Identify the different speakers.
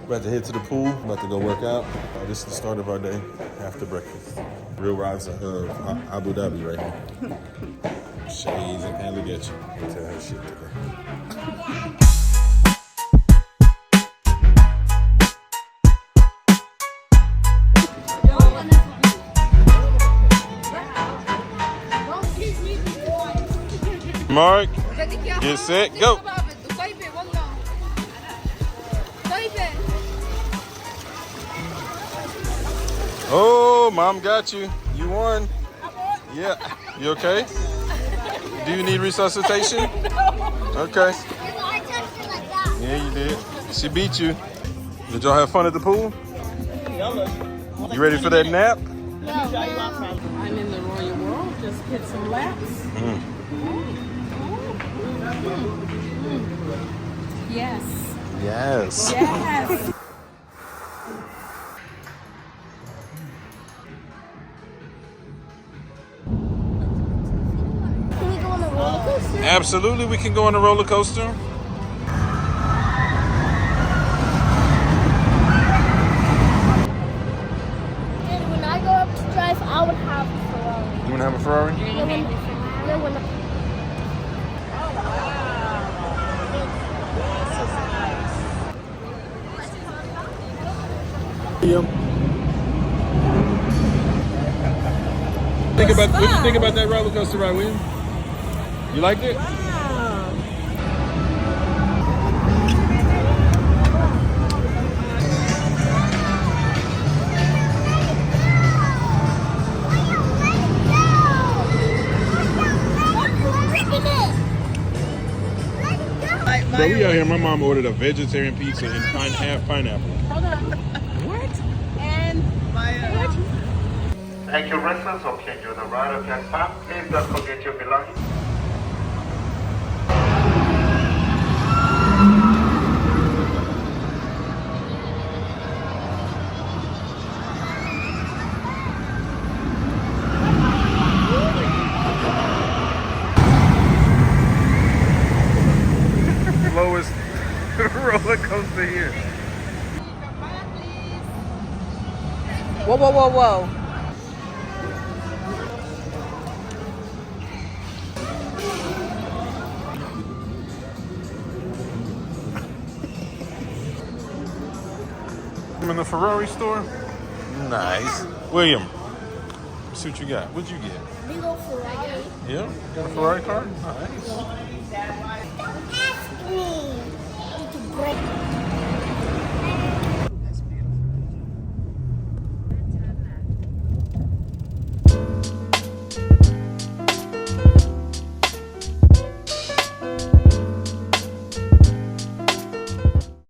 Speaker 1: About to head to the pool. About to go work out. This is the start of our day after breakfast. Real Rise of Abu Dhabi right here. Shades and Haley get you. I'll tell her shit today. Mark, get set, go. Oh, Mom got you. You won. Yeah. You okay? Do you need resuscitation? Okay. Yeah, you did. She beat you. Did y'all have fun at the pool? You ready for that nap?
Speaker 2: I'm in the Royal World. Just hit some laps. Yes.
Speaker 1: Yes.
Speaker 2: Yes.
Speaker 3: Can we go on a roller coaster?
Speaker 1: Absolutely, we can go on a roller coaster.
Speaker 3: And when I go up to drive, I would have a Ferrari.
Speaker 1: You want to have a Ferrari? What do you think about that roller coaster ride, William? You liked it? Bro, we out here. My mom ordered a vegetarian pizza and half pineapple.
Speaker 2: Hold on. What? And what?
Speaker 4: Thank you, residents of Change the Ride of Platform. Please don't forget your belongings.
Speaker 1: Lowest roller coaster here.
Speaker 2: Whoa, whoa, whoa, whoa.
Speaker 1: I'm in the Ferrari store. Nice. William, see what you got. What'd you get?
Speaker 3: Big old Ferrari.
Speaker 1: Yeah? Got a Ferrari car? Nice.
Speaker 3: Don't ask me. I need to break.